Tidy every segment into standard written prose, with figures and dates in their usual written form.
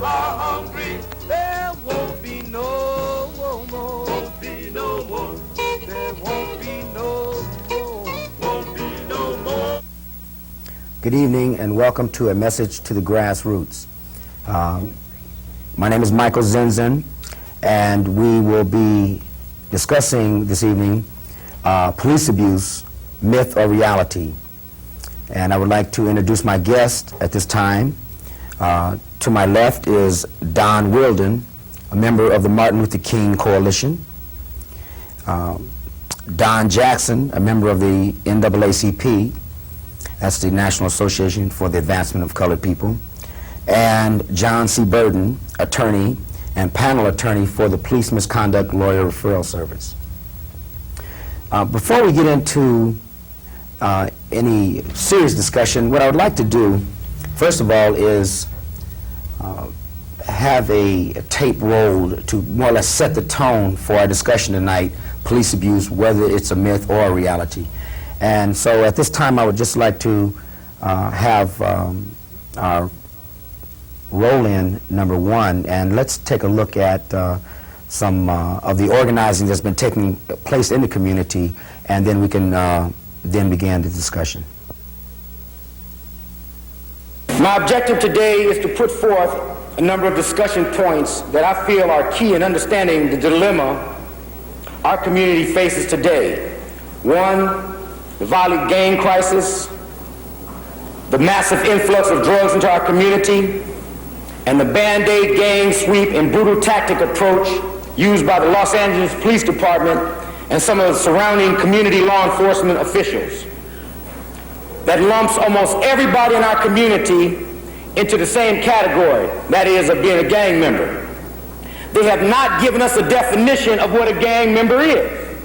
are hungry, there won't be no more. Won't be no more. There won't be no more. Won't be no more. Good evening and welcome to a message to the Grassroots. My name is Michael Zinzun, and we will be discussing this evening police abuse, myth or reality. And I would like to introduce my guest at this time. To my left is Don Wilden, a member of the Martin Luther King Coalition. Don Jackson, a member of the NAACP, that's the National Association for the Advancement of Colored People, and John C. Burden, attorney and panel attorney for the Police Misconduct Lawyer Referral Service. Before we get into any serious discussion, what I would like to do, first of all, is have a tape rolled to more or less set the tone for our discussion tonight, police abuse, whether it's a myth or a reality. And so at this time, I would just like to have our roll-in number one, and let's take a look at some of the organizing that's been taking place in the community, and then we can then begin the discussion. My objective today is to put forth a number of discussion points that I feel are key in understanding the dilemma our community faces today. One, the violent gang crisis, the massive influx of drugs into our community, and the Band-Aid gang sweep and brutal tactic approach used by the Los Angeles Police Department and some of the surrounding community law enforcement officials that lumps almost everybody in our community into the same category, that is, of being a gang member. They have not given us a definition of what a gang member is.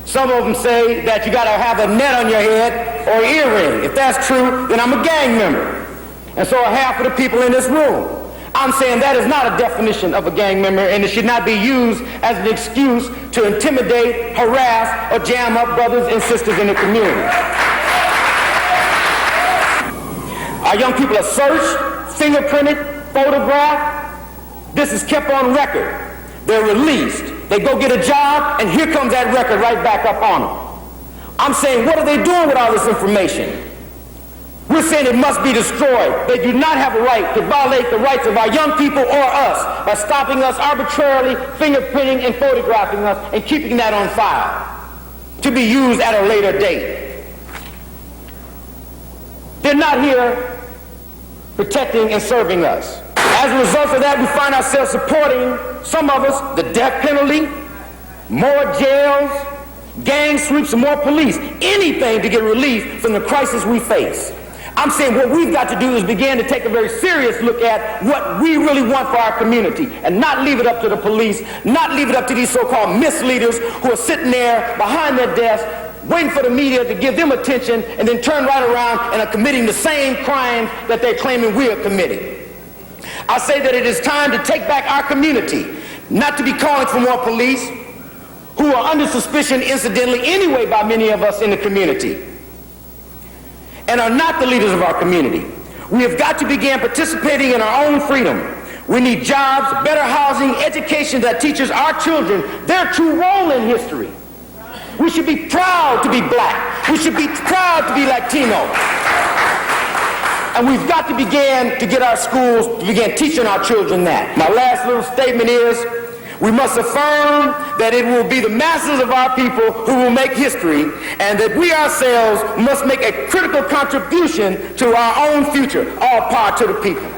Some of them say that you got to have a net on your head or an earring. If that's true, then I'm a gang member. And so are half of the people in this room. I'm saying that is not a definition of a gang member, and it should not be used as an excuse to intimidate, harass, or jam up brothers and sisters in the community. Our young people are searched, fingerprinted, photographed. This is kept on record. They're released. They go get a job, and here comes that record right back up on them. I'm saying, what are they doing with all this information? We're saying it must be destroyed. They do not have a right to violate the rights of our young people or us by stopping us arbitrarily, fingerprinting and photographing us and keeping that on file to be used at a later date. They're not here protecting and serving us. As a result of that, we find ourselves supporting, some of us, the death penalty, more jails, gang sweeps, and more police, anything to get relief from the crisis we face. I'm saying what we've got to do is begin to take a very serious look at what we really want for our community and not leave it up to the police, not leave it up to these so-called misleaders who are sitting there behind their desk waiting for the media to give them attention and then turn right around and are committing the same crimes that they're claiming we are committing. I say that it is time to take back our community, not to be calling for more police, who are under suspicion incidentally anyway by many of us in the community, and are not the leaders of our community. We have got to begin participating in our own freedom. We need jobs, better housing, education that teaches our children their true role in history. We should be proud to be black. We should be proud to be Latino. And we've got to begin to get our schools to begin teaching our children that. My last little statement is, we must affirm that it will be the masses of our people who will make history, and that we ourselves must make a critical contribution to our own future. All power to the people.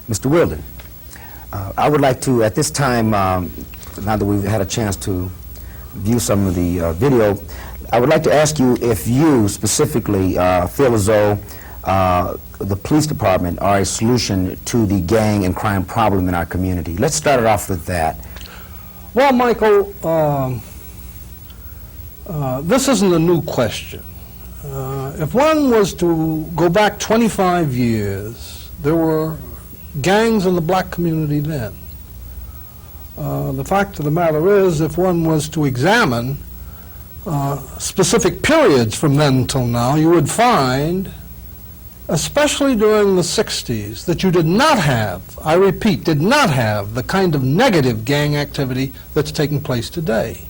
Mr. Wilden, I would like to, at this time, now that we've had a chance to view some of the video, I would like to ask you if you specifically feel as though the police department are a solution to the gang and crime problem in our community. Let's start it off with that. Well, Michael, this isn't a new question. If one was to go back 25 years, there were gangs in the black community then. The fact of the matter is, if one was to examine specific periods from then till now, you would find, especially during the 60s, that you did not have, I repeat, did not have the kind of negative gang activity that's taking place today.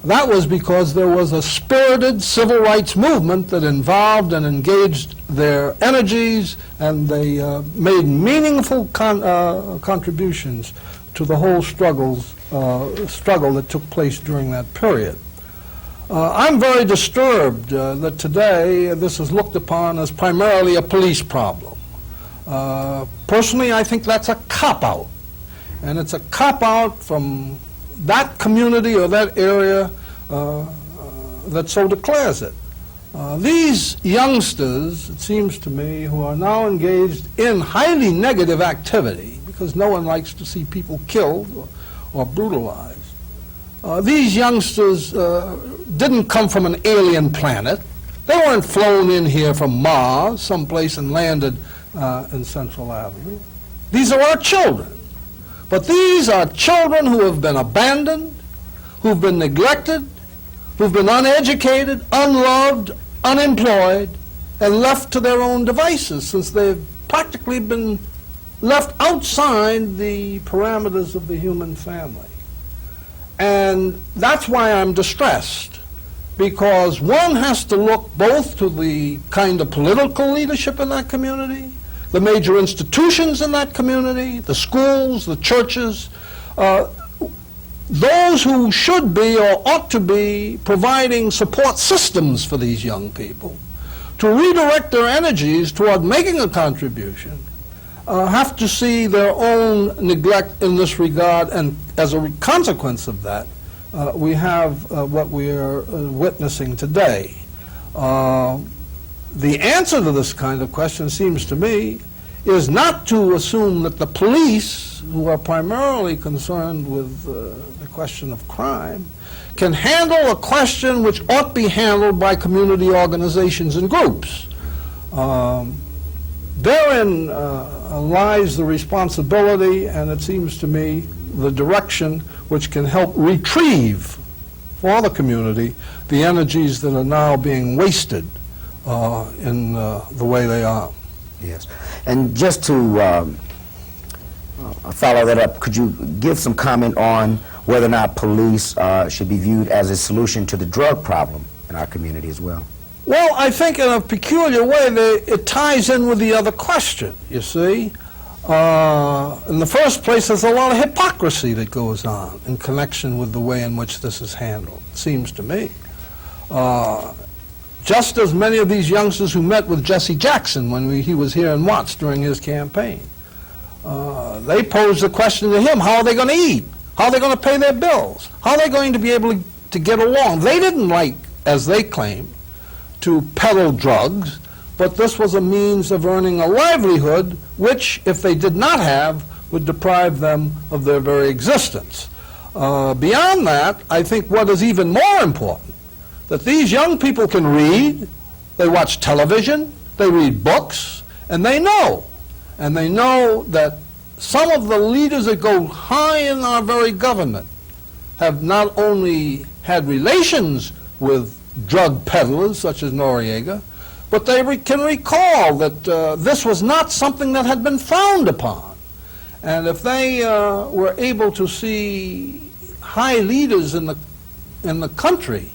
That was because there was a spirited civil rights movement that involved and engaged their energies, and they made meaningful contributions to the whole struggle that took place during that period. I'm very disturbed that today this is looked upon as primarily a police problem. Personally, I think that's a cop-out. And it's a cop-out from that community or that area that so declares it. These youngsters, it seems to me, who are now engaged in highly negative activity, because no one likes to see people killed or brutalized, these youngsters didn't come from an alien planet. They weren't flown in here from Mars, someplace, and landed in Central Avenue. These are our children. But these are children who have been abandoned, who've been neglected, who've been uneducated, unloved, unemployed, and left to their own devices, since they've practically been left outside the parameters of the human family. And that's why I'm distressed, because one has to look both to the kind of political leadership in that community, the major institutions in that community, the schools, the churches, those who should be or ought to be providing support systems for these young people to redirect their energies toward making a contribution, have to see their own neglect in this regard, and as a consequence of that, we have what we are witnessing today. The answer to this kind of question, seems to me, is not to assume that the police, who are primarily concerned with the question of crime, can handle a question which ought to be handled by community organizations and groups. Therein lies the responsibility, and it seems to me the direction which can help retrieve for the community the energies that are now being wasted in the way they are. Yes. And just to follow that up, could you give some comment on whether or not police should be viewed as a solution to the drug problem in our community as well? Well, I think in a peculiar way it ties in with the other question, you see. In the first place, there's a lot of hypocrisy that goes on in connection with the way in which this is handled, it seems to me. Just as many of these youngsters who met with Jesse Jackson when he was here in Watts during his campaign, they posed the question to him, how are they going to eat? How are they going to pay their bills? How are they going to be able to get along? They didn't like, as they claimed, to peddle drugs, but this was a means of earning a livelihood which, if they did not have, would deprive them of their very existence. Beyond that, I think what is even more important, that these young people can read, they watch television, they read books, and they know that some of the leaders that go high in our very government have not only had relations with drug peddlers such as Noriega, but they can recall that this was not something that had been frowned upon. And if they were able to see high leaders in the country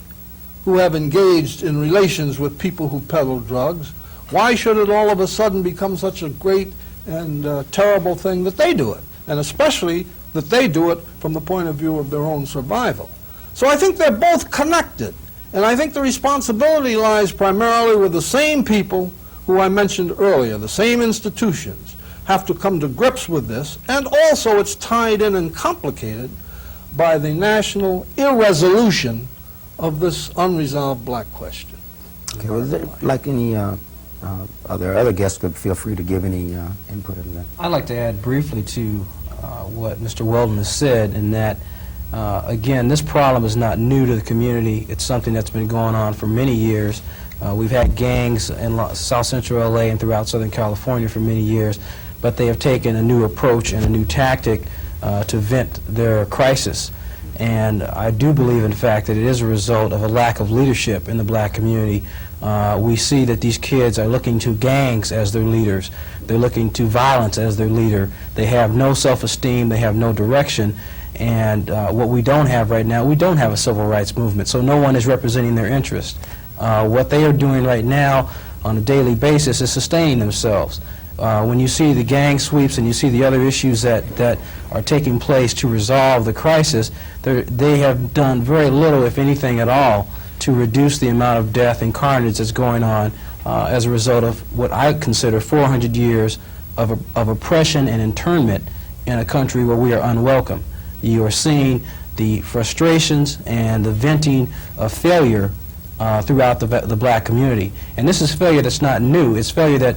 who have engaged in relations with people who peddle drugs, why should it all of a sudden become such a great and terrible thing that they do it? And especially that they do it from the point of view of their own survival. So I think they're both connected. And I think the responsibility lies primarily with the same people who I mentioned earlier, the same institutions have to come to grips with this, and also it's tied in and complicated by the national irresolution of this unresolved black question. Okay, well, is there, like any other guests could feel free to give any input on that. I'd like to add briefly to what Mr. Weldon has said, in that again, this problem is not new to the community. It's something that's been going on for many years. We've had gangs in South Central LA and throughout Southern California for many years, but they have taken a new approach and a new tactic to vent their crisis. And I do believe, in fact, that it is a result of a lack of leadership in the black community. We see that these kids are looking to gangs as their leaders. They're looking to violence as their leader. They have no self-esteem. They have no direction. And what we don't have right now, we don't have a civil rights movement, so no one is representing their interest. What they are doing right now on a daily basis is sustaining themselves. When you see the gang sweeps and you see the other issues that are taking place to resolve the crisis, they have done very little, if anything at all, to reduce the amount of death and carnage that's going on as a result of what I consider 400 years of oppression and internment in a country where we are unwelcome. You are seeing the frustrations and the venting of failure throughout the black community. And this is failure that's not new. It's failure that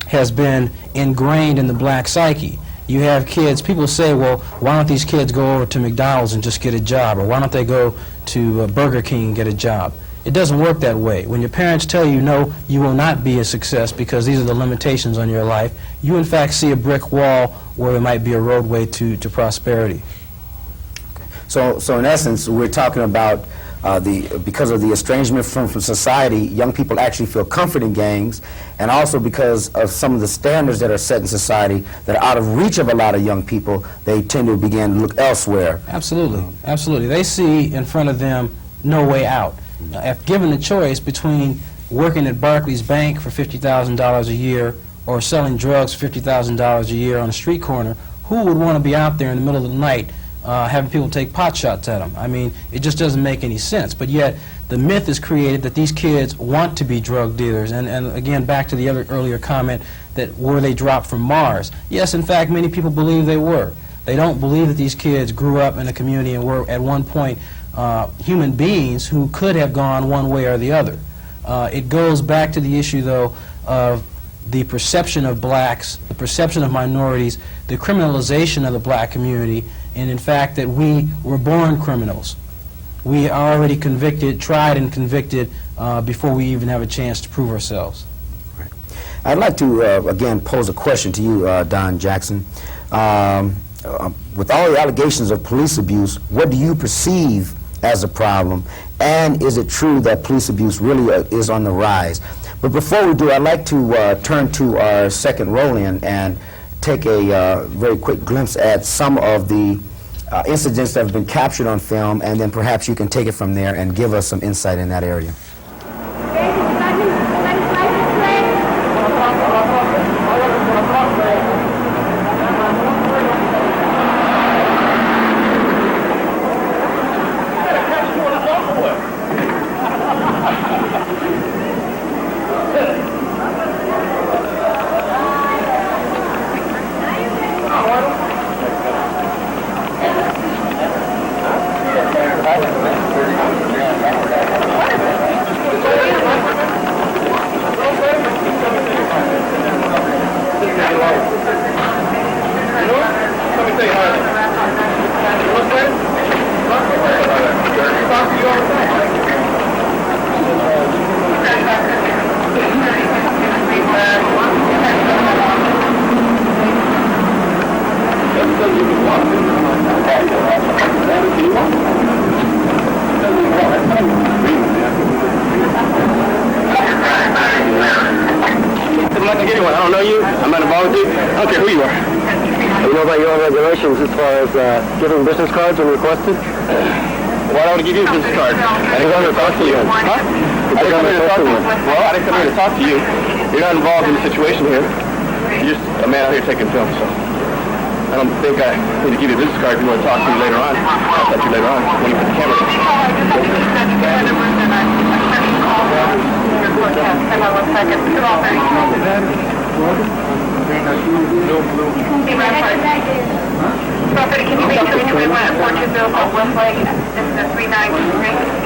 has been ingrained in the black psyche. You have kids, people say, well, why don't these kids go over to McDonald's and just get a job? Or why don't they go to Burger King and get a job? It doesn't work that way. When your parents tell you, no, you will not be a success because these are the limitations on your life, you in fact see a brick wall where there might be a roadway to prosperity. So in essence, we're talking about because of the estrangement from society, young people actually feel comfort in gangs, and also because of some of the standards that are set in society that are out of reach of a lot of young people, they tend to begin to look elsewhere. Absolutely, absolutely. They see in front of them no way out. If given the choice between working at Barclays Bank for $50,000 a year or selling drugs for $50,000 a year on a street corner, who would want to be out there in the middle of the night having people take pot shots at them? I mean, it just doesn't make any sense. But yet, the myth is created that these kids want to be drug dealers. And again, back to the earlier comment that were they dropped from Mars? Yes, in fact, many people believe they were. They don't believe that these kids grew up in a community and were at one point human beings who could have gone one way or the other. It goes back to the issue, though, of the perception of blacks, the perception of minorities, the criminalization of the black community, and in fact that we were born criminals. We are already convicted, tried and convicted before we even have a chance to prove ourselves. Right. I'd like to again pose a question to you, Don Jackson. With all the allegations of police abuse, what do you perceive as a problem, and is it true that police abuse really is on the rise? But before we do, I'd like to turn to our second roll-in and take a very quick glimpse at some of the incidents that have been captured on film, and then perhaps you can take it from there and give us some insight in that area. Giving business cards when requested? Why don't I give you a business card? I didn't come here to talk to you. Huh? I didn't come here to talk to you. Well, I didn't come here to talk to you. You're not involved in the situation here. You're just a man out here taking film, so I don't think I need to give you a business card if you want to talk to me later on. I'll talk to you later on when you put the camera on. Property, can you make sure you went at Fortune Vehicle Westlake? This is a 393.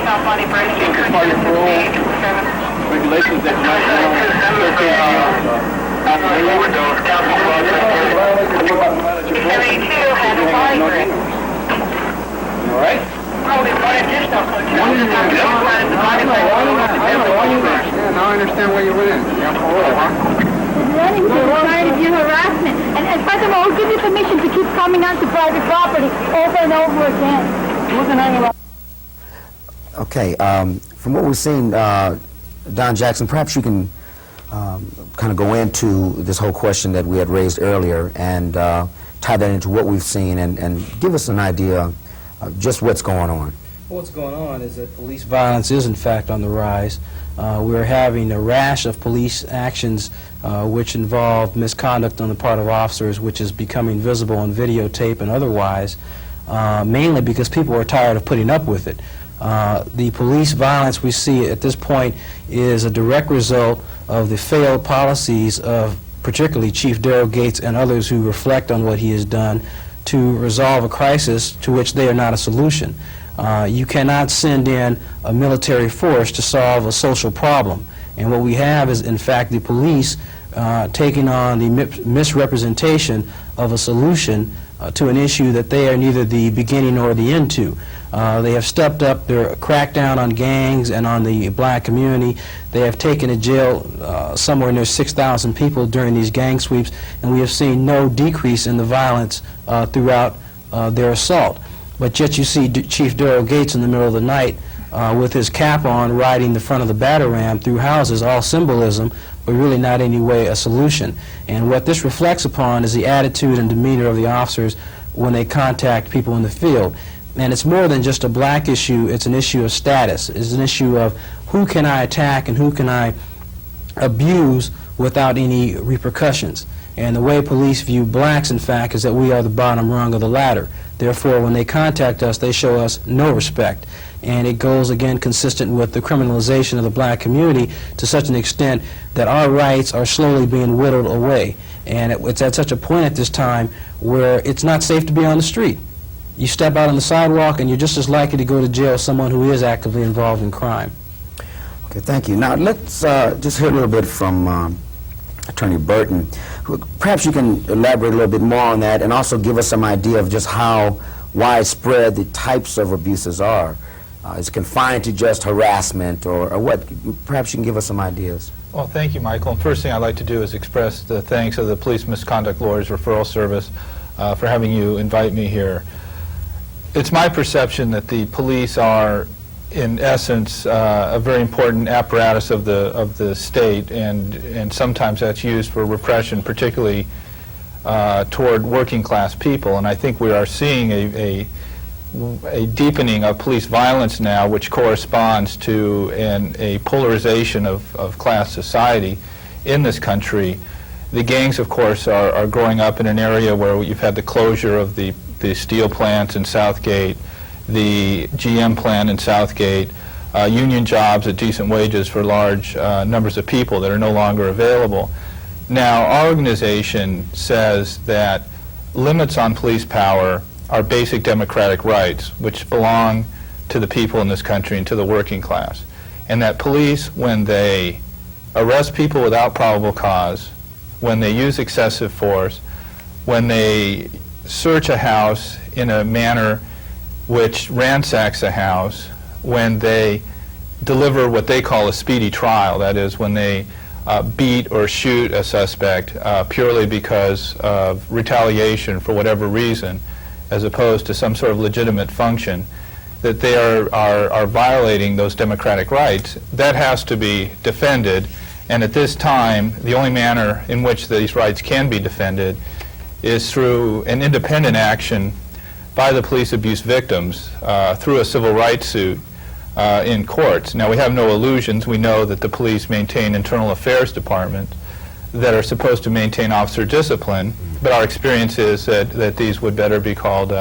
South Bonnie Bridge, regulations that you might all right? Oh, they brought additional coach. Now I understand why you went in. Running to trying to do harassment. And furthermore, we'll give you permission to keep coming onto private property over and over again. Okay, from what we've seen, Don Jackson, perhaps you can kind of go into this whole question that we had raised earlier and tie that into what we've seen and give us an idea of just what's going on. What's going on is that police violence is in fact on the rise. We're having a rash of police actions which involve misconduct on the part of officers, which is becoming visible on videotape and otherwise, mainly because people are tired of putting up with it. The police violence we see at this point is a direct result of the failed policies of particularly Chief Darrell Gates and others who reflect on what he has done to resolve a crisis to which they are not a solution. You cannot send in a military force to solve a social problem. And what we have is, in fact, the police taking on the misrepresentation of a solution to an issue that they are neither the beginning nor the end to. They have stepped up their crackdown on gangs and on the black community. They have taken to jail somewhere near 6,000 people during these gang sweeps, and we have seen no decrease in the violence throughout their assault. But yet you see Chief Darrell Gates in the middle of the night with his cap on riding the front of the batter ram through houses, all symbolism, but really not in any way a solution. And what this reflects upon is the attitude and demeanor of the officers when they contact people in the field. And it's more than just a black issue, it's an issue of status. It's an issue of who can I attack and who can I abuse without any repercussions. And the way police view blacks, in fact, is that we are the bottom rung of the ladder. Therefore, when they contact us, they show us no respect. And it goes, again, consistent with the criminalization of the black community to such an extent that our rights are slowly being whittled away. And it's at such a point at this time where it's not safe to be on the street. You step out on the sidewalk and you're just as likely to go to jail as someone who is actively involved in crime. Okay, thank you. Now, let's just hear a little bit from Attorney Burton. Perhaps you can elaborate a little bit more on that and also give us some idea of just how widespread the types of abuses are. Is it confined to just harassment or what? Perhaps you can give us some ideas. Well, thank you, Michael. And first thing I'd like to do is express the thanks of the Police Misconduct Lawyers Referral Service for having you invite me here. It's my perception that the police are, in essence, a very important apparatus of the state, and sometimes that's used for repression, particularly toward working class people. And I think we are seeing a deepening of police violence now, which corresponds to a polarization of class society in this country. The gangs, of course, are growing up in an area where you've had the closure of the steel plants in Southgate, the GM plant in Southgate, union jobs at decent wages for large numbers of people that are no longer available. Now, our organization says that limits on police power are basic democratic rights, which belong to the people in this country and to the working class. And that police, when they arrest people without probable cause, when they use excessive force, when they search a house in a manner which ransacks a house, when they deliver what they call a speedy trial, that is, when they beat or shoot a suspect purely because of retaliation for whatever reason, as opposed to some sort of legitimate function, that they are violating those democratic rights. That has to be defended, and at this time, the only manner in which these rights can be defended is through an independent action by the police abuse victims through a civil rights suit in courts. Now, we have no illusions. We know that the police maintain internal affairs departments that are supposed to maintain officer discipline, but our experience is that these would better be called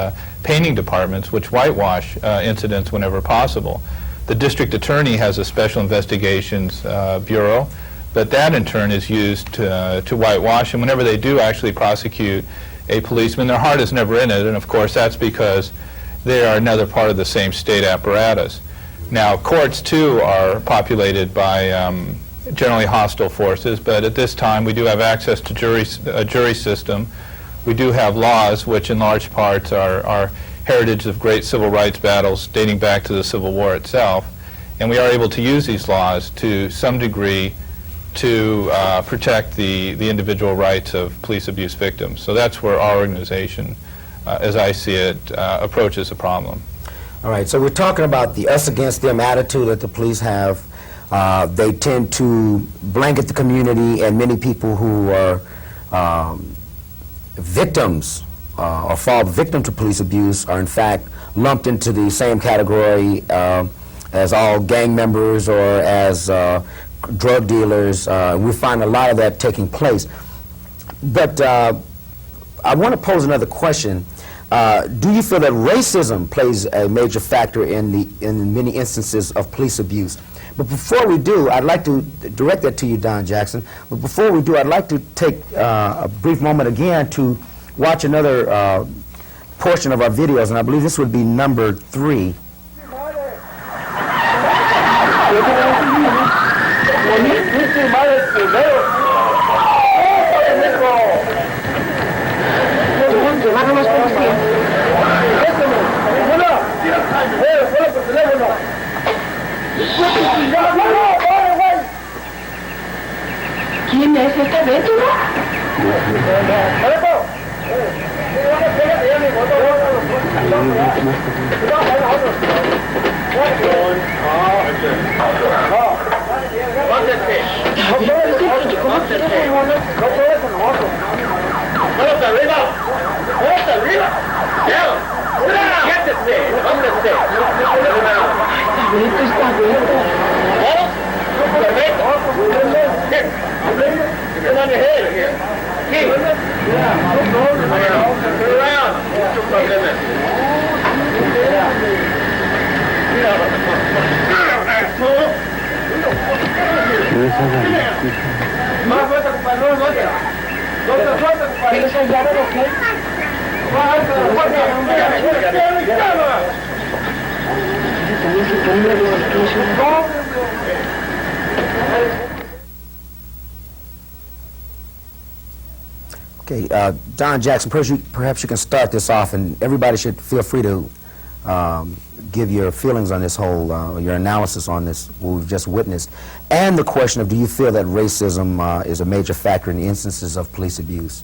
painting departments, which whitewash incidents whenever possible. The district attorney has a special investigations bureau, but that in turn is used to whitewash, and whenever they do actually prosecute a policeman, their heart is never in it, and of course that's because they are another part of the same state apparatus. Now, courts, too, are populated by generally hostile forces, but at this time we do have access to a jury system. We do have laws, which in large part are heritage of great civil rights battles dating back to the Civil War itself, and we are able to use these laws to some degree to protect the individual rights of police abuse victims. So that's where our organization, as I see it, approaches the problem. All right, so we're talking about the us against them attitude that the police have. They tend to blanket the community, and many people who are victims or fall victim to police abuse are in fact lumped into the same category as all gang members or as drug dealers. We find a lot of that taking place. But I want to pose another question. Do you feel that racism plays a major factor in many instances of police abuse? But before we do, I'd like to direct that to you, Don Jackson. But before we do, I'd like to take a brief moment again to watch another portion of our videos, and I believe this would be number 3. ¿Quién es este Beto? Okay, Don Jackson, perhaps you can start this off, and everybody should feel free to give your feelings on this whole, your analysis on this, what we've just witnessed, and the question of, do you feel that racism is a major factor in the instances of police abuse?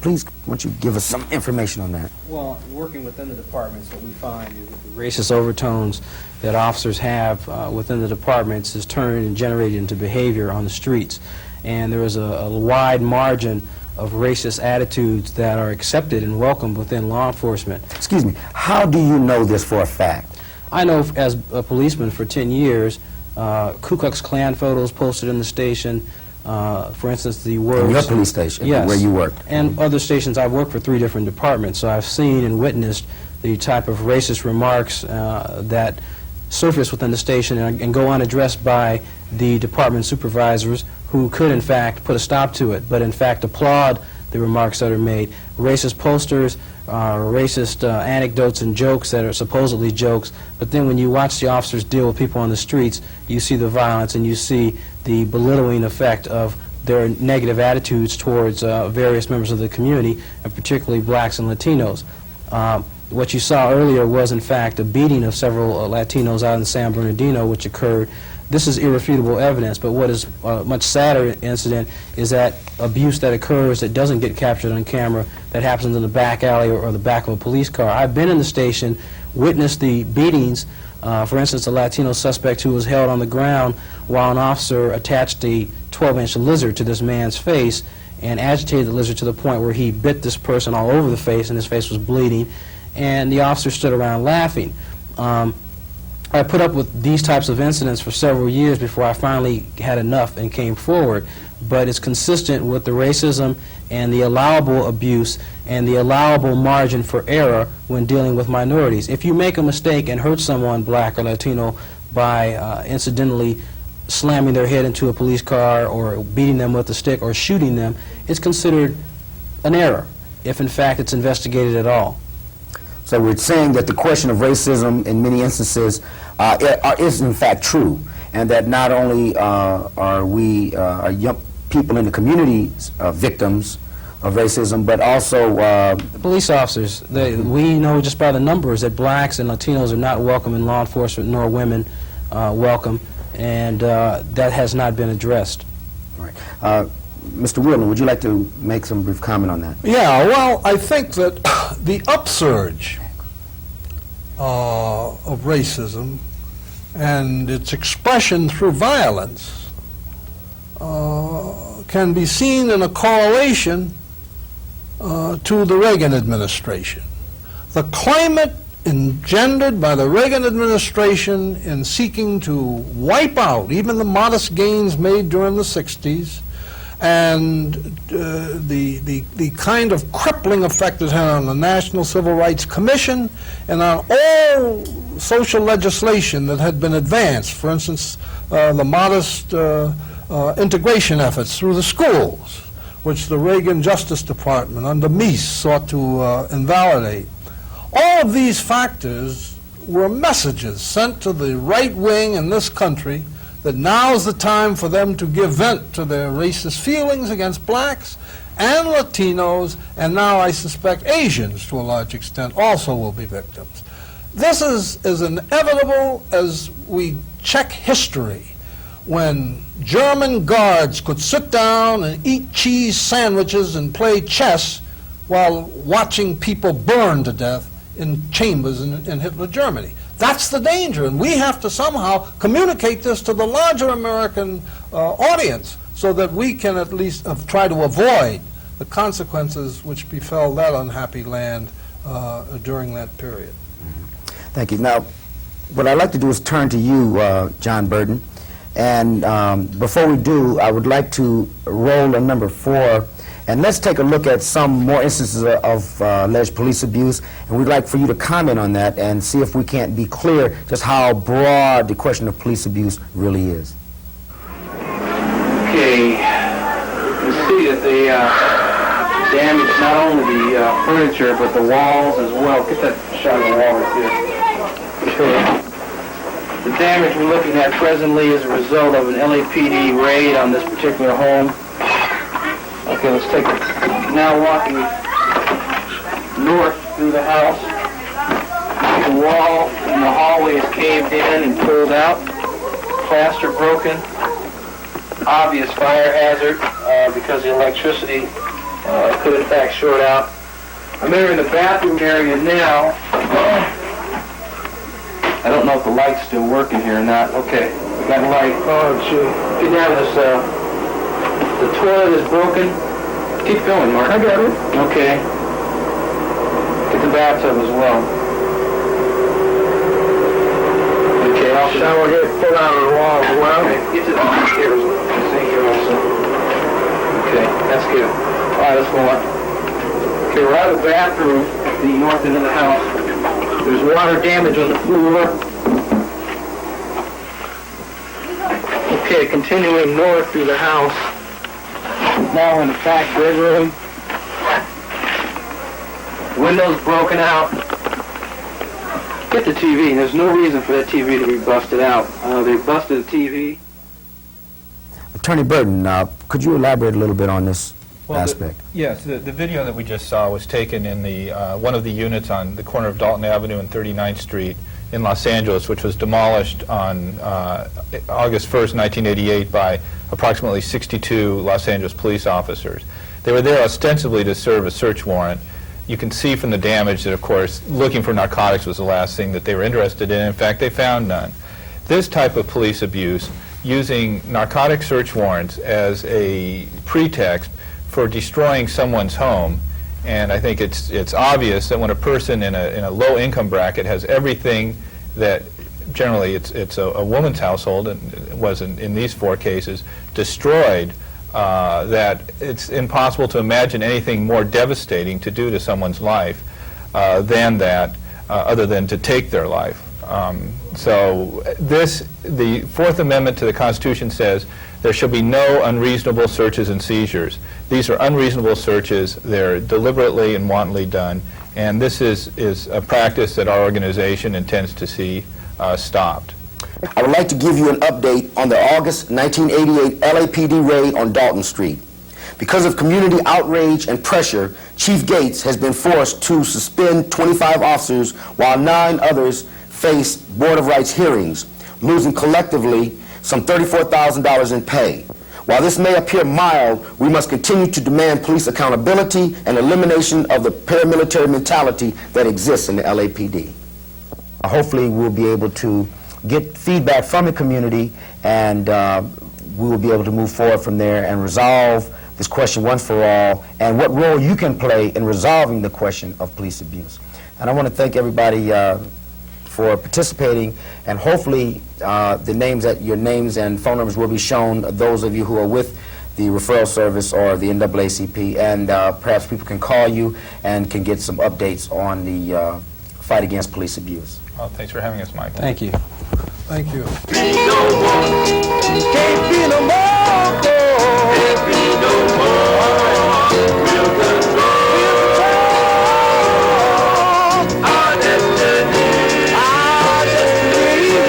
Please, why don't you give us some information on that? Well, working within the departments, what we find is that the racist overtones that officers have within the departments is turned and generated into behavior on the streets. And there is a wide margin of racist attitudes that are accepted and welcomed within law enforcement. Excuse me, how do you know this for a fact? I know as a policeman for 10 years, Ku Klux Klan photos posted in the station, for instance, the words... In your police station, yes, where you worked? And other stations. I've worked for 3 different departments, so I've seen and witnessed the type of racist remarks that surface within the station and go unaddressed by the department supervisors, who could in fact put a stop to it, but in fact applaud the remarks that are made. Racist posters, racist anecdotes and jokes that are supposedly jokes, but then when you watch the officers deal with people on the streets, you see the violence and you see the belittling effect of their negative attitudes towards various members of the community, and particularly blacks and Latinos. What you saw earlier was in fact a beating of several Latinos out in San Bernardino, which occurred. This is irrefutable evidence, but what is a much sadder incident is that abuse that occurs that doesn't get captured on camera, that happens in the back alley or the back of a police car. I've been in the station, witnessed the beatings. For instance, a Latino suspect who was held on the ground while an officer attached a 12-inch lizard to this man's face and agitated the lizard to the point where he bit this person all over the face and his face was bleeding, and the officer stood around laughing. I put up with these types of incidents for several years before I finally had enough and came forward, but it's consistent with the racism and the allowable abuse and the allowable margin for error when dealing with minorities. If you make a mistake and hurt someone, black or Latino, by incidentally slamming their head into a police car or beating them with a stick or shooting them, it's considered an error, if in fact it's investigated at all. So we're saying that the question of racism in many instances is in fact true, and that not only are we are young people in the community victims of racism, but also the police officers. We know just by the numbers that blacks and Latinos are not welcome in law enforcement, nor women welcome, and that has not been addressed. All right. Mr. Whelan, would you like to make some brief comment on that? Yeah, well, I think that the upsurge of racism and its expression through violence can be seen in a correlation to the Reagan administration. The climate engendered by the Reagan administration in seeking to wipe out even the modest gains made during the 60s, and the kind of crippling effect it had on the National Civil Rights Commission and on all social legislation that had been advanced. For instance, the modest integration efforts through the schools, which the Reagan Justice Department under Meese sought to invalidate. All of these factors were messages sent to the right wing in this country that now's the time for them to give vent to their racist feelings against blacks and Latinos, and now I suspect Asians to a large extent also will be victims. This is as inevitable as we check history, when German guards could sit down and eat cheese sandwiches and play chess while watching people burn to death in chambers in Hitler Germany. That's the danger, and we have to somehow communicate this to the larger American audience so that we can at least try to avoid the consequences which befell that unhappy land during that period. Thank you. Now, what I'd like to do is turn to you, John Burton, and before we do, I would like to roll a number 4. And let's take a look at some more instances of alleged police abuse, and we'd like for you to comment on that and see if we can't be clear just how broad the question of police abuse really is. Okay, you see that they damaged not only the furniture but the walls as well. Get that shot of the wall right there. The damage we're looking at presently is a result of an LAPD raid on this particular home. Okay, let's take it. Now walking north through the house. The wall in the hallway is caved in and pulled out. Plaster broken. Obvious fire hazard because the electricity could in fact short out. I'm entering the bathroom area now. I don't know if the light's still working here or not. Okay, we got a light. Oh, shoot. Get down to this. The toilet is broken. Keep going, Mark. I got it. Okay. Get the bathtub as well. Okay, I'll shower get put out of the wall as well. Okay, get to the stairs. Sink here also. Okay, that's good. All right, let's go on. Okay, we're out of the bathroom, the north end of the house. There's water damage on the floor. Okay, continuing north through the house. Now in the back bedroom. Windows broken out. Get the TV. There's no reason for that TV to be busted out. They busted the TV. Attorney Burton, could you elaborate a little bit on this aspect? Yes, the video that we just saw was taken in the one of the units on the corner of Dalton Avenue and 39th Street in Los Angeles, which was demolished on August 1st, 1988 by approximately 62 Los Angeles police officers. They were there ostensibly to serve a search warrant. You can see from the damage that, of course, looking for narcotics was the last thing that they were interested in. In fact, they found none. This type of police abuse, using narcotic search warrants as a pretext for destroying someone's home, and I think it's obvious that when a person in a low-income bracket has everything that generally it's a woman's household, and it was in these 4 cases, destroyed, that it's impossible to imagine anything more devastating to do to someone's life than that, other than to take their life. So the Fourth Amendment to the Constitution says there shall be no unreasonable searches and seizures. These are unreasonable searches. They're deliberately and wantonly done, And this is a practice that our organization intends to see stopped. I would like to give you an update on the August 1988 LAPD raid on Dalton Street. Because of community outrage and pressure, Chief Gates has been forced to suspend 25 officers while 9 others face Board of Rights hearings, losing collectively some $34,000 in pay. While this may appear mild, we must continue to demand police accountability and elimination of the paramilitary mentality that exists in the LAPD. Hopefully we'll be able to get feedback from the community, and we will be able to move forward from there and resolve this question once for all, and what role you can play in resolving the question of police abuse. And I want to thank everybody for participating, and hopefully your names and phone numbers will be shown, those of you who are with the referral service or the NAACP, and perhaps people can call you and can get some updates on the fight against police abuse. Well, thanks for having us, Michael. Thank you. Thank you. Be no more. Can't be no more. Can't be no more. We'll control our destiny. Our destiny.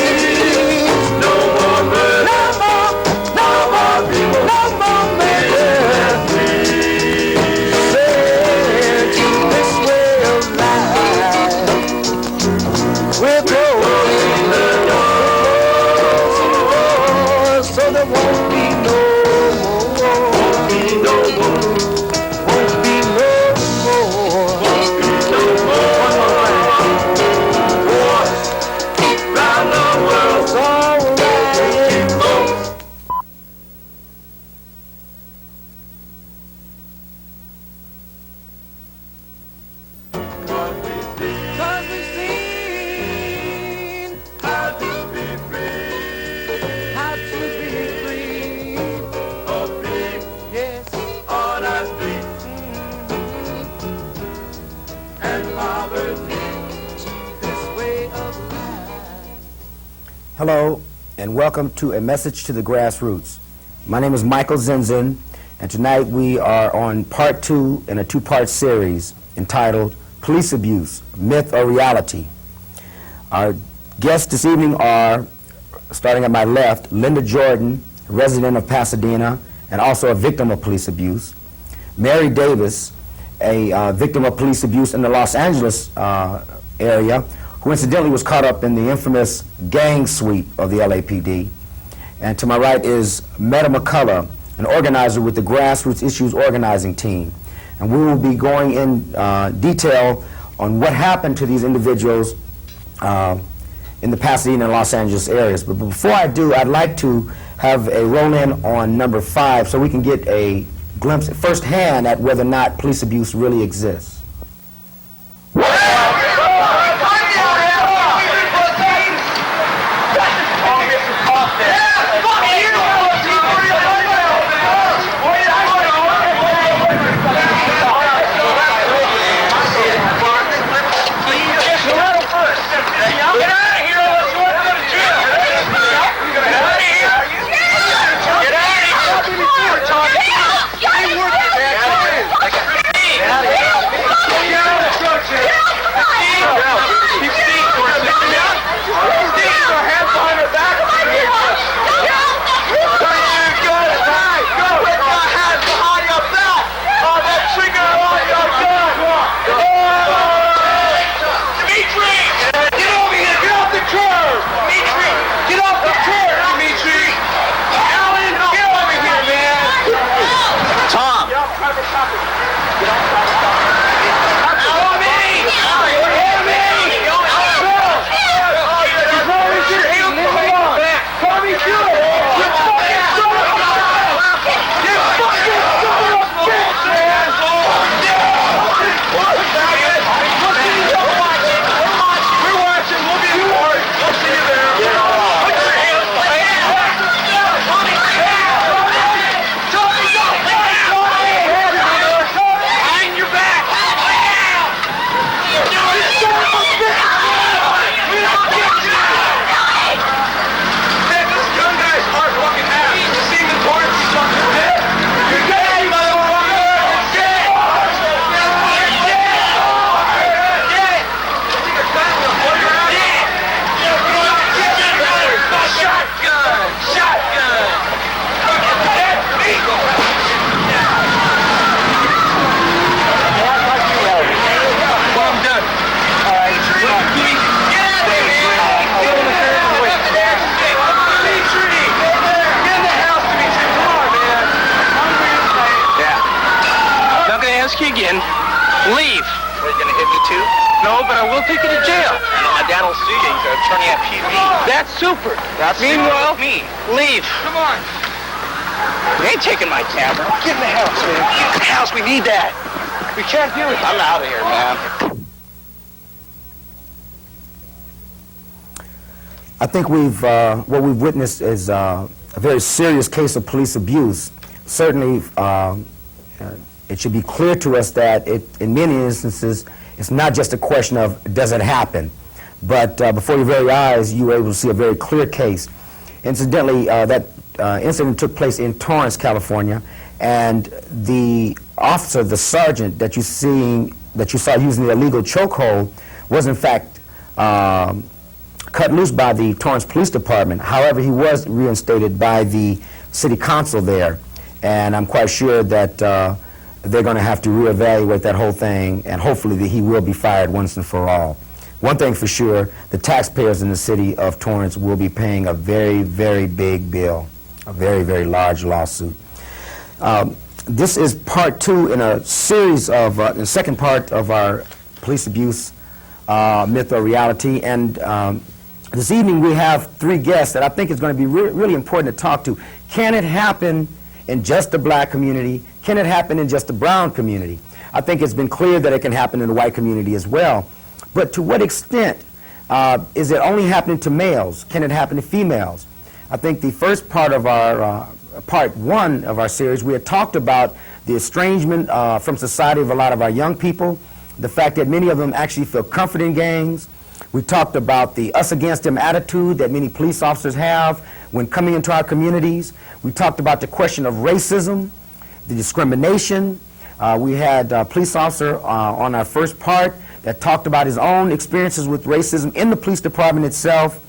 No more murder. No more people. No more murder. Say to this way of life. We're going the so there won't be no more, won't be no more, won't be no more, won't be no more. Wars round the world's all right. Cause we've seen how to be free. How to be free, oh free, yes, on our streets, and poverty, this way of life. Hello, and welcome to A Message to the Grassroots. My name is Michael Zinzun, and tonight we are on part 2 in a 2-part series entitled Police Abuse, Myth or Reality. Our guests this evening are, starting at my left, Linda Jordan, a resident of Pasadena and also a victim of police abuse. Mary Davis, a victim of police abuse in the Los Angeles area, who incidentally was caught up in the infamous gang sweep of the LAPD. And to my right is Meta Mccullough, an organizer with the Grassroots Issues Organizing Team. And we will be going in detail on what happened to these individuals in the Pasadena and Los Angeles areas. But before I do, I'd like to have a roll-in on number 5 so we can get a glimpse firsthand at whether or not police abuse really exists. you again. Leave. Are you gonna hit me too? No, but I will take you to jail. I know my dad will sue you. He's an attorney at PV. That's super. Meanwhile, me. leave. Come on. You ain't taking my camera. Get in the house, man. Get in the house. We need that. We can't do it. I'm out of here, man. I think what we've witnessed is a very serious case of police abuse. Certainly, it should be clear to us that in many instances, it's not just a question of does it happen, but before your very eyes, you were able to see a very clear case. Incidentally, that incident took place in Torrance, California, and the officer, the sergeant that you saw using the illegal chokehold was in fact cut loose by the Torrance Police Department. However, he was reinstated by the city council there, and I'm quite sure that they're going to have to reevaluate that whole thing, and hopefully that he will be fired once and for all. One thing for sure, the taxpayers in the city of Torrance will be paying a very, very big bill, a very, very large lawsuit. This is part two in a series of, the second part of our police abuse myth or reality, and this evening we have three guests that I think is going to be really important to talk to. Can it happen in just the black community? Can it happen in just the brown community? I think it's been clear that it can happen in the white community as well. But to what extent is it only happening to males? Can it happen to females? I think the first part of our, part one of our series, we had talked about the estrangement from society of a lot of our young people, the fact that many of them actually feel comfort in gangs. We talked about the us against them attitude that many police officers have when coming into our communities. We talked about the question of racism, the discrimination. We had a police officer on our first part that talked about his own experiences with racism in the police department itself.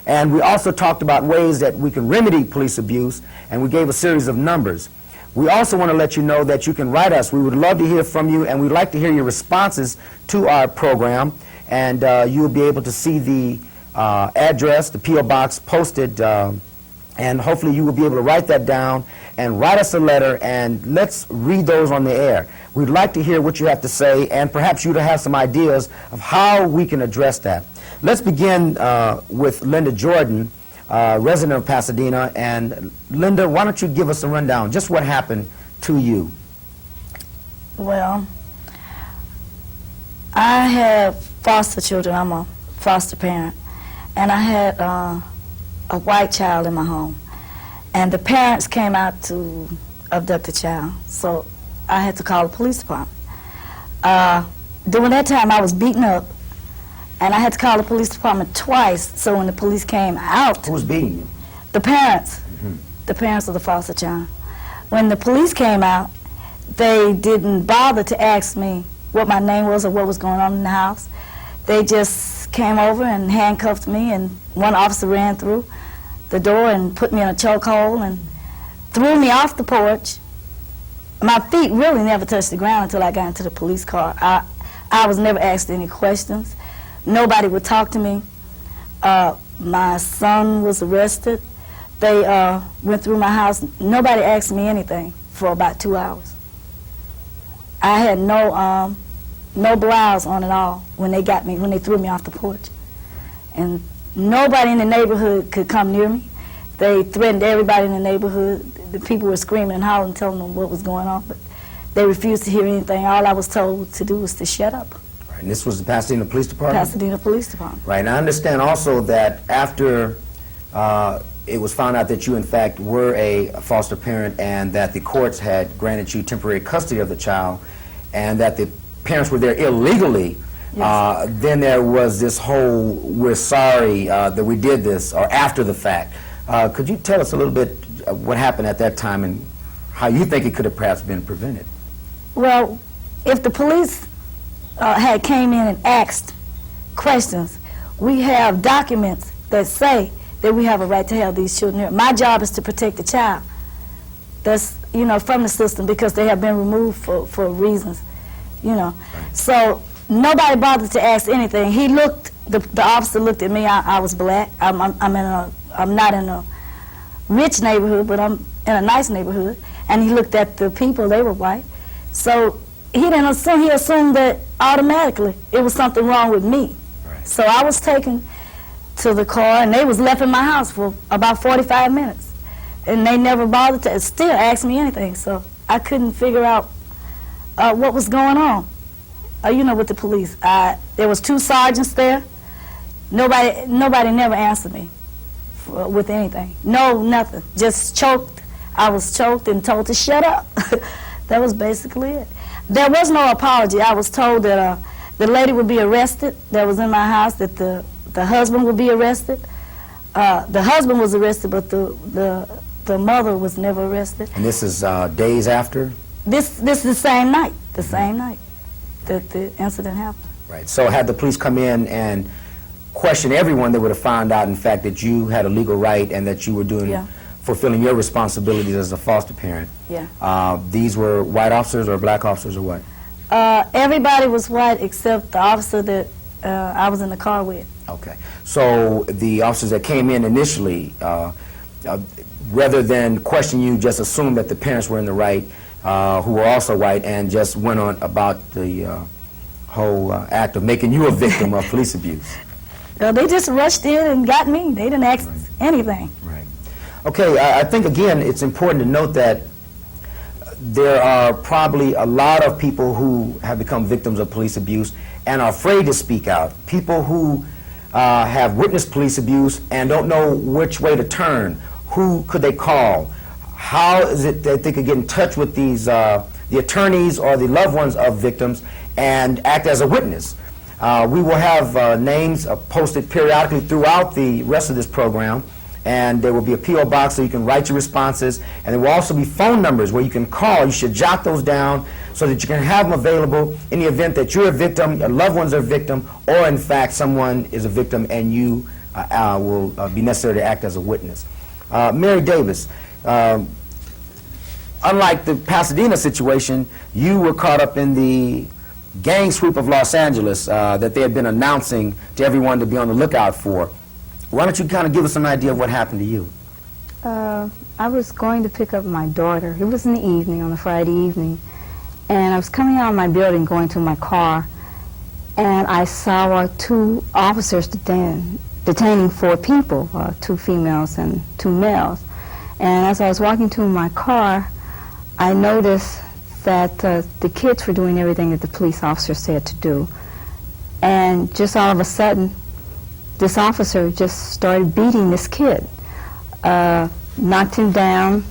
And we also talked about ways that we can remedy police abuse, and we gave a series of numbers. We also want to let you know that you can write us. We would love to hear from you, and we'd like to hear your responses to our program. And you'll be able to see the address, the P.O. box posted, and hopefully you will be able to write that down and write us a letter, and let's read those on the air. We'd like to hear what you have to say, and perhaps you to have some ideas of how we can address that. Let's begin with Linda Jordan, resident of Pasadena. And Linda, why don't you give us a rundown, just what happened to you? Well, I have foster children. I'm a foster parent. And I had a white child in my home. And the parents came out to abduct the child. So I had to call the police department. During that time, I was beaten up. And I had to call the police department twice. So when the police came out... Who was beating you? The parents. Mm-hmm. The parents of the foster child. When the police came out, they didn't bother to ask me what my name was or what was going on in the house. They just came over and handcuffed me, and one officer ran through the door and put me in a chokehold and threw me off the porch. My feet really never touched the ground until I got into the police car. I was never asked any questions. Nobody would talk to me. My son was arrested. They went through my house. Nobody asked me anything for about 2 hours. I had no blouse on at all when they got me, when they threw me off the porch. And nobody in the neighborhood could come near me. They threatened everybody in the neighborhood. The people were screaming and hollering, telling them what was going on, but they refused to hear anything. All I was told to do was to shut up. Right, and this was the Pasadena Police Department? Pasadena Police Department. Right, and I understand also that after it was found out that you in fact were a foster parent and that the courts had granted you temporary custody of the child and that the parents were there illegally, yes. Then there was this whole, we're sorry that we did this, or after the fact. Could you tell us a little bit what happened at that time and how you think it could have perhaps been prevented? Well, if the police had came in and asked questions, we have documents that say that we have a right to have these children here. My job is to protect the child. That's, you know, from the system because they have been removed for reasons, you know. Right. So nobody bothered to ask anything. He looked, the officer looked at me. I was black. I'm not in a rich neighborhood, but I'm in a nice neighborhood. And he looked at the people. They were white. So he didn't assume, he assumed that automatically it was something wrong with me. Right. So I was taken to the car, and they was left in my house for about 45 minutes. And they never bothered to still ask me anything, so I couldn't figure out what was going on. You know, with the police. There was 2 sergeants there. Nobody never answered me with anything. No, nothing. Just choked. I was choked and told to shut up. That was basically it. There was no apology. I was told that the lady would be arrested that was in my house, that the husband would be arrested. The husband was arrested, but the mother was never arrested. And this is days after? This is the same night, that the incident happened. Right. So had the police come in and question everyone, they would have found out, in fact, that you had a legal right and that you were fulfilling your responsibilities as a foster parent. Yeah. These were white officers or black officers or what? Everybody was white except the officer that I was in the car with. Okay. So the officers that came in initially, rather than question you, just assumed that the parents were in the right, who were also white, and just went on about the whole act of making you a victim of police abuse. They just rushed in and got me. They didn't ask anything. Right. Okay, I think, again, it's important to note that there are probably a lot of people who have become victims of police abuse and are afraid to speak out. People who have witnessed police abuse and don't know which way to turn. Who could they call? How is it that they could get in touch with these, the attorneys or the loved ones of victims and act as a witness? We will have names posted periodically throughout the rest of this program, and there will be a P.O. box so you can write your responses, and there will also be phone numbers where you can call. You should jot those down so that you can have them available in the event that you're a victim, your loved ones are a victim, or in fact someone is a victim and you will be necessary to act as a witness. Mary Davis, unlike the Pasadena situation, you were caught up in the gang sweep of Los Angeles that they had been announcing to everyone to be on the lookout for. Why don't you kind of give us an idea of what happened to you? I was going to pick up my daughter. It was in the evening, on a Friday evening, and I was coming out of my building going to my car, and I saw 2 officers detaining 4 people, 2 females and 2 males. And as I was walking to my car, I noticed that the kids were doing everything that the police officer said to do. And just all of a sudden, this officer just started beating this kid. Knocked him down,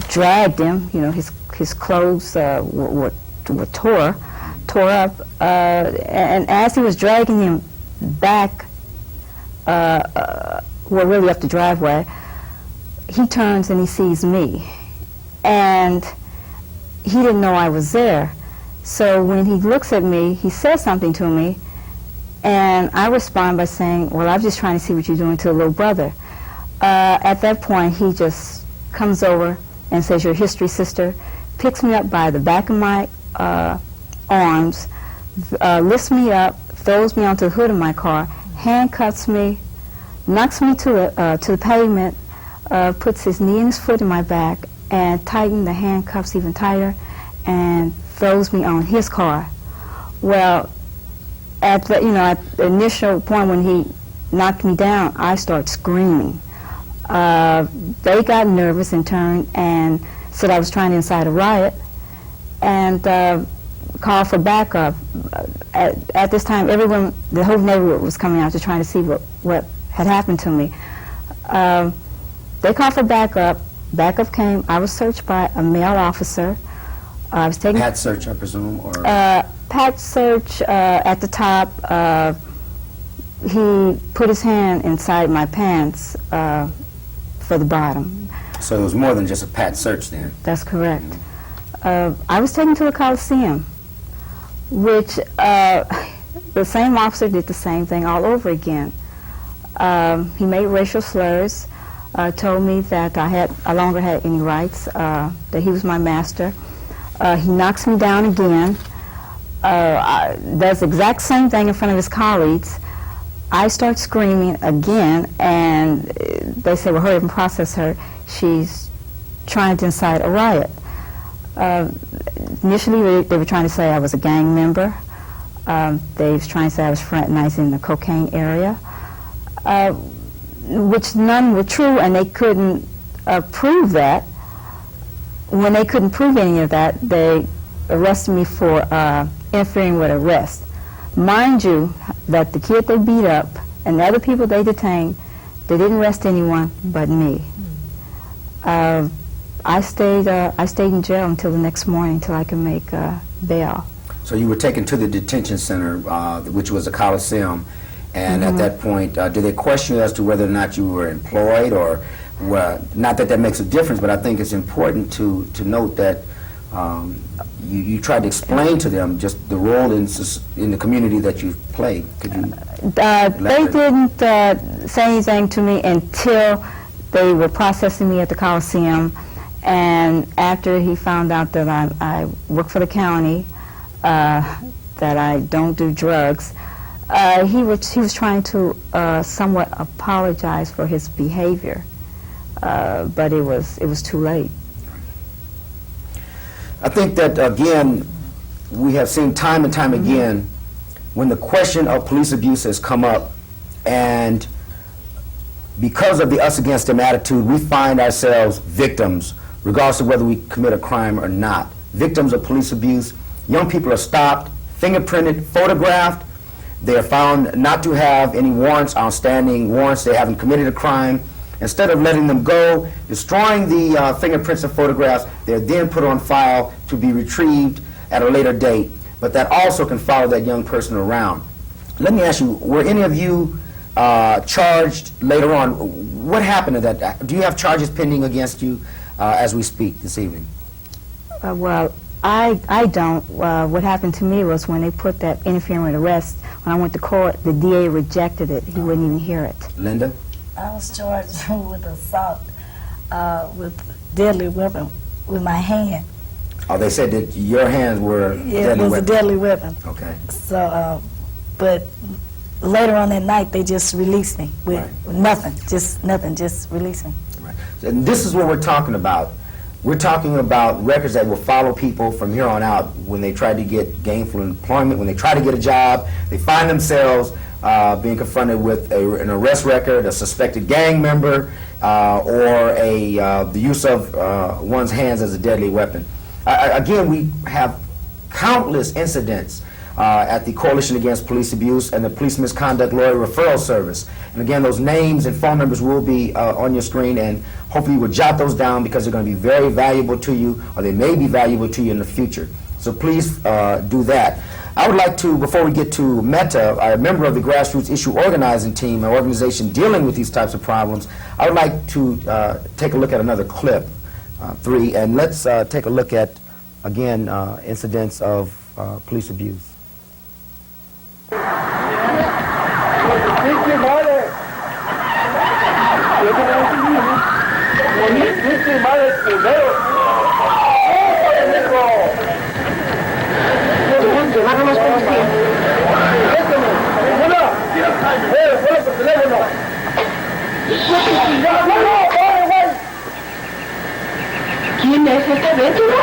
dragged him, you know, his clothes were tore up, and as he was dragging him back, really up the driveway, he turns and he sees me. And he didn't know I was there. So when he looks at me, he says something to me, and I respond by saying, well, I'm just trying to see what you're doing to the little brother. At that point, he just comes over and says, you're a history sister, picks me up by the back of my arms, lifts me up, throws me onto the hood of my car, handcuffs me, knocks me to the pavement, puts his knee and his foot in my back, and tightened the handcuffs even tighter, and throws me on his car. Well, at the initial point when he knocked me down, I started screaming. They got nervous in turn and said I was trying to incite a riot, and called for backup. At this time, everyone, the whole neighborhood was coming out to try to see what had happened to me. They called for backup. Backup came. I was searched by a male officer. I was taken. Pat search, I presume, or Pat search at the top. He put his hand inside my pants for the bottom. So it was more than just a pat search then? That's correct. I was taken to the Coliseum, which the same officer did the same thing all over again. He made racial slurs, told me that I no longer had any rights, that he was my master. He knocks me down again, does the exact same thing in front of his colleagues. I start screaming again, and they say, well, hurry up and process her. She's trying to incite a riot. Initially, they were trying to say I was a gang member. They was trying to say I was fraternizing in the cocaine area, which none were true, and they couldn't prove that. When they couldn't prove any of that, they arrested me for interfering with arrest. Mind you, that the kid they beat up and the other people they detained, they didn't arrest anyone but me. I stayed in jail until the next morning, until I could make bail. So you were taken to the detention center, which was a Coliseum, and at that point, did they question you as to whether or not you were employed, or not that that makes a difference, but I think it's important to note that you tried to explain to them just the role in the community that you've played. Could you they didn't say anything to me until they were processing me at the Coliseum, and after he found out that I work for the county, that I don't do drugs, he was trying to somewhat apologize for his behavior, but it was too late. I think that, again, we have seen time and time again when the question of police abuse has come up, and because of the us against them attitude, we find ourselves victims, regardless of whether we commit a crime or not. Victims of police abuse. Young people are stopped, fingerprinted, photographed. They are found not to have any warrants, outstanding warrants. They haven't committed a crime. Instead of letting them go, destroying the fingerprints and photographs, they're then put on file to be retrieved at a later date. But that also can follow that young person around. Let me ask you, were any of you charged later on? What happened to that? Do you have charges pending against you as we speak this evening? Well, I don't. What happened to me was when they put that interfering with arrest, when I went to court, the DA rejected it. He wouldn't even hear it. Linda? I was charged with assault with deadly weapon with my hand. Oh, they said that your hands were deadly It was weapon. a deadly weapon. Okay. So, but later on that night, they just released me with nothing, just released me. Right. And this is what we're talking about. We're talking about records that will follow people from here on out when they try to get gainful employment, when they try to get a job, they find themselves being confronted with an arrest record, a suspected gang member, or the use of one's hands as a deadly weapon. Again, we have countless incidents at the Coalition Against Police Abuse and the Police Misconduct Lawyer Referral Service. And again, those names and phone numbers will be on your screen, and hopefully you will jot those down because they're going to be very valuable to you, or they may be valuable to you in the future. So please do that. I would like to, before we get to Meta, a member of the Grassroots Issue Organizing Team, an organization dealing with these types of problems, I would like to take a look at another clip, 3, and let's take a look at, again, incidents of police abuse. ¿Quién es este vecino?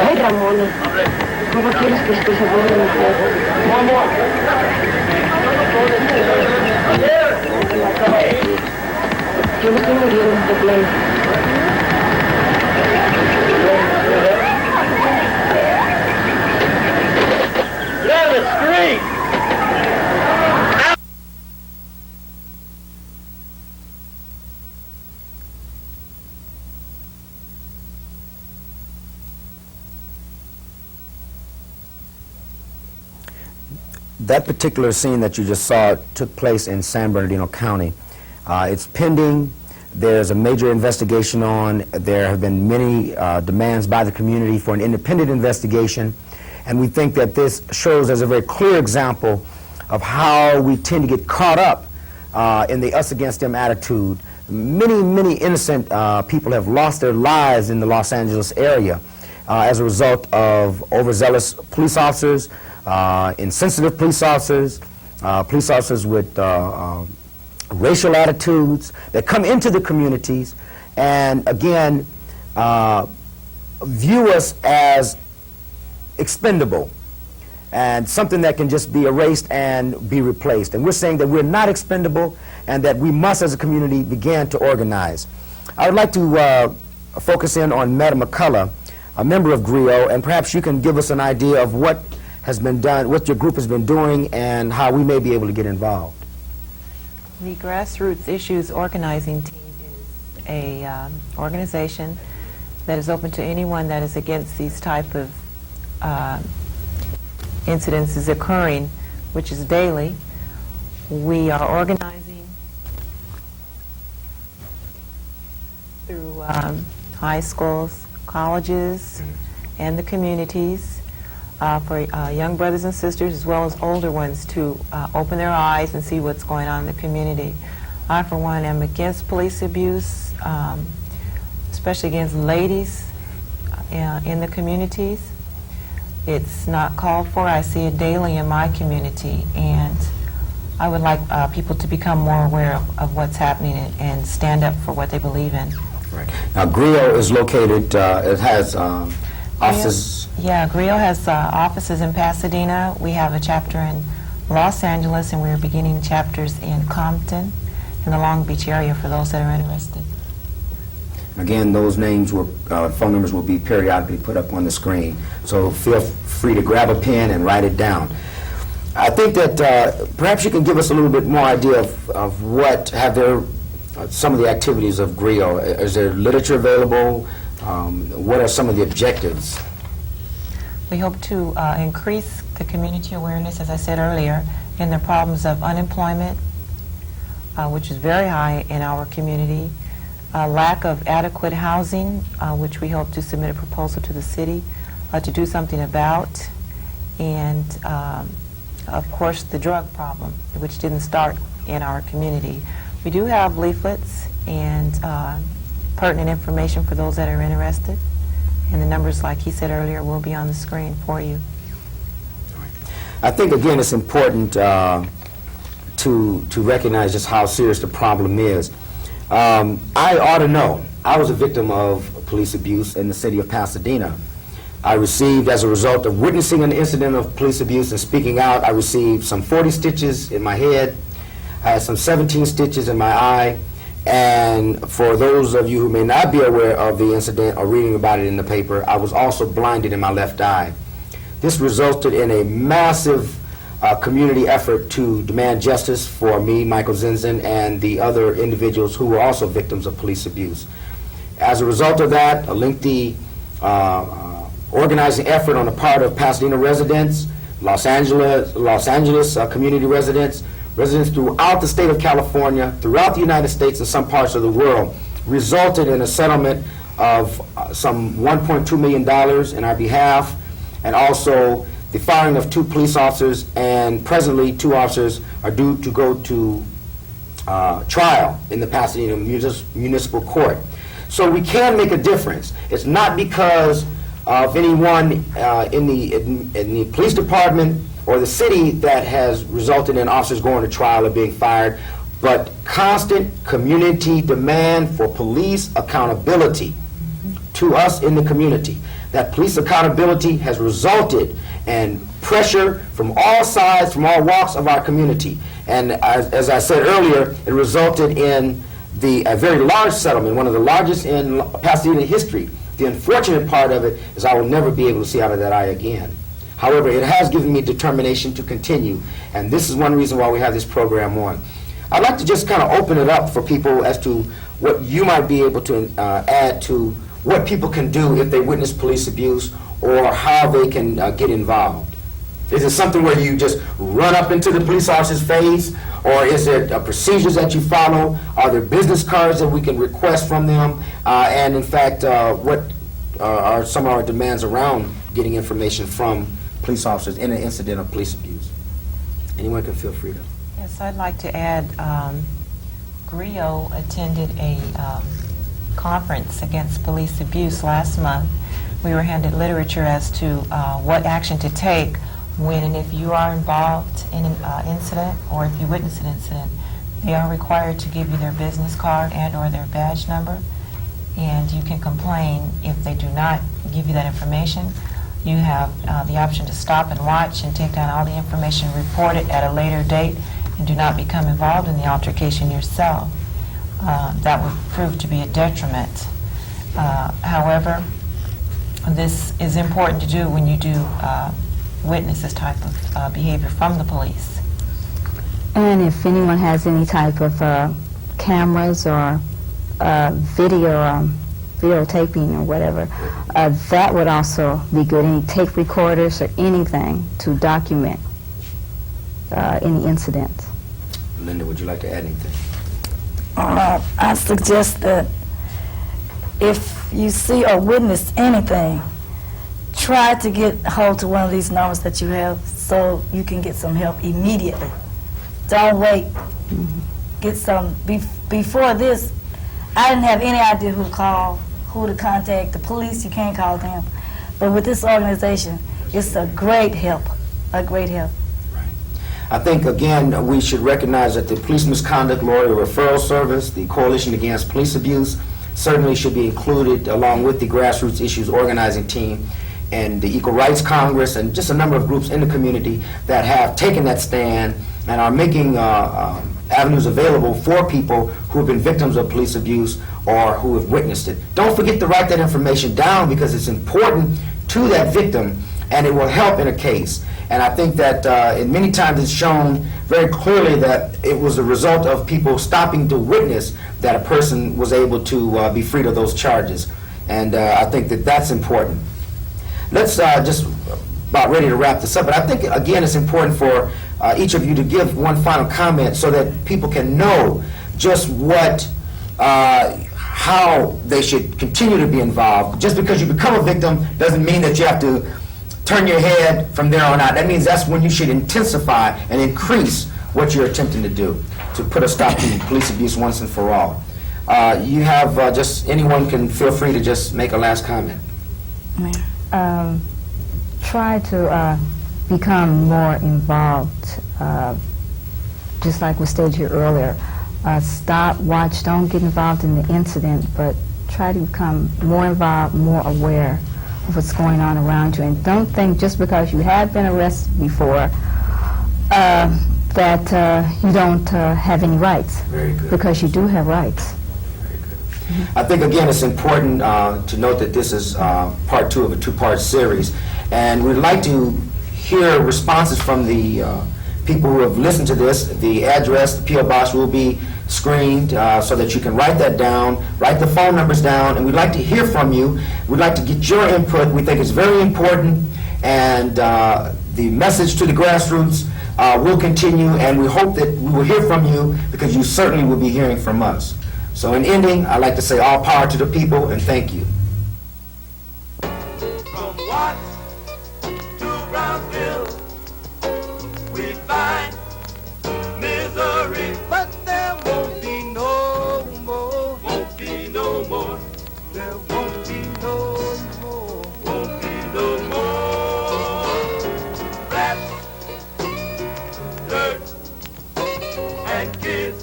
Ay, Ramona, ¿cómo quieres que esté seguro de mujer? Yo me estoy muriendo de pleno. Down the street! That particular scene that you just saw took place in San Bernardino County. It's pending. There's a major investigation on. There have been many demands by the community for an independent investigation, and we think that this shows as a very clear example of how we tend to get caught up in the us against them attitude. Many innocent people have lost their lives in the Los Angeles area as a result of overzealous police officers, insensitive police officers with racial attitudes that come into the communities and, again, view us as expendable and something that can just be erased and be replaced. And we're saying that we're not expendable and that we must, as a community, begin to organize. I would like to focus in on Madam Mccullough, a member of GRIO, and perhaps you can give us an idea of what has been done, what your group has been doing, and how we may be able to get involved. The Grassroots Issues Organizing Team is a organization that is open to anyone that is against these type of incidences occurring, which is daily. We are organizing through high schools, colleges, and the communities for young brothers and sisters as well as older ones to open their eyes and see what's going on in the community. I, for one, am against police abuse, especially against ladies in the communities. It's not called for. I see it daily in my community, and I would like people to become more aware of what's happening and stand up for what they believe in. Right. Now, GRIO is located, it has offices. Yeah, GRIO has offices in Pasadena. We have a chapter in Los Angeles, and we're beginning chapters in Compton and the Long Beach area for those that are interested. Again, those names will, phone numbers will be periodically put up on the screen. So feel free to grab a pen and write it down. I think that perhaps you can give us a little bit more idea of what have there, some of the activities of GRIO. Is there literature available? What are some of the objectives? We hope to increase the community awareness, as I said earlier, in the problems of unemployment, which is very high in our community, lack of adequate housing, which we hope to submit a proposal to the city to do something about, and of course the drug problem, which didn't start in our community. We do have leaflets and pertinent information for those that are interested, and the numbers, like he said earlier, will be on the screen for you. I think, again, it's important to recognize just how serious the problem is. I ought to know. I was a victim of police abuse in the city of Pasadena. I received, as a result of witnessing an incident of police abuse and speaking out, I received some 40 stitches in my head. I had some 17 stitches in my eye. And for those of you who may not be aware of the incident or reading about it in the paper, I was also blinded in my left eye. This resulted in a massive community effort to demand justice for me, Michael Zinzun, and the other individuals who were also victims of police abuse. As a result of that, a lengthy organizing effort on the part of Pasadena residents, Los Angeles community residents throughout the state of California, throughout the United States and some parts of the world, resulted in a settlement of some $1.2 million in our behalf, and also the firing of 2 police officers, and presently 2 officers are due to go to trial in the Pasadena Municipal Court. So we can make a difference. It's not because of anyone in the police department or the city that has resulted in officers going to trial or being fired, but constant community demand for police accountability to us in the community, that police accountability has resulted in pressure from all sides, from all walks of our community. And as I said earlier, it resulted in a very large settlement, one of the largest in Pasadena history. The unfortunate part of it is I will never be able to see out of that eye again. However, it has given me determination to continue, and this is one reason why we have this program on. I'd like to just kind of open it up for people as to what you might be able to add to what people can do if they witness police abuse, or how they can get involved. Is it something where you just run up into the police officer's face, or is it procedures that you follow? Are there business cards that we can request from them? And in fact, what are some of our demands around getting information from police officers in an incident of police abuse? Anyone can feel free to. Yes, I'd like to add, GRIO attended a conference against police abuse last month. We were handed literature as to what action to take when and if you are involved in an incident, or if you witness an incident. They are required to give you their business card and or their badge number, and you can complain if they do not give you that information. You have the option to stop and watch and take down all the information, report it at a later date, and do not become involved in the altercation yourself. That would prove to be a detriment. However, this is important to do when you do witness this type of behavior from the police. And if anyone has any type of cameras or videotaping or whatever, that would also be good. Any tape recorders or anything to document any incidents. Linda, would you like to add anything? I suggest that if you see or witness anything, try to get hold to one of these numbers that you have so you can get some help immediately. Don't wait. Get some. Before this, I didn't have any idea who to contact. The police, you can't call them. But with this organization, it's a great help, a great help. I think, again, we should recognize that the Police Misconduct Lawyer Referral Service, the Coalition Against Police Abuse, certainly should be included along with the Grassroots Issues Organizing Team and the Equal Rights Congress and just a number of groups in the community that have taken that stand and are making avenues available for people who have been victims of police abuse or who have witnessed it. Don't forget to write that information down, because it's important to that victim and it will help in a case. And I think that in many times it's shown very clearly that it was a result of people stopping to witness that a person was able to be freed of those charges. And I think that that's important. Let's just about ready to wrap this up, but I think, again, it's important for each of you to give one final comment so that people can know just how they should continue to be involved. Just because you become a victim doesn't mean that you have to turn your head from there on out. That means that's when you should intensify and increase what you're attempting to do to put a stop to police abuse once and for all. You have anyone can feel free to just make a last comment. Try to become more involved, just like we stated here earlier. Stop, watch, don't get involved in the incident, but try to become more involved, more aware of what's going on around you. And don't think just because you have been arrested before that you don't have any rights. Very good. Because you do have rights. Very good. I think, again, it's important to note that this is part 2 of a 2-part series. And we'd like to hear responses from the people who have listened to this. The address, the P.O. Box will be screened so that you can write that down, write the phone numbers down, and we'd like to hear from you. We'd like to get your input. We think it's very important, and the message to the Grassroots will continue, and we hope that we will hear from you, because you certainly will be hearing from us. So in ending, I'd like to say all power to the people, and thank you. From Watts to Brownsville, we find misery, but there won't be no more. Won't be no more. There won't be no more. Won't be no more. Rats, dirt, and kids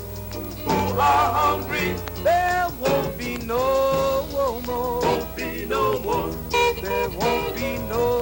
who are hungry. There won't be no more. Won't be no be no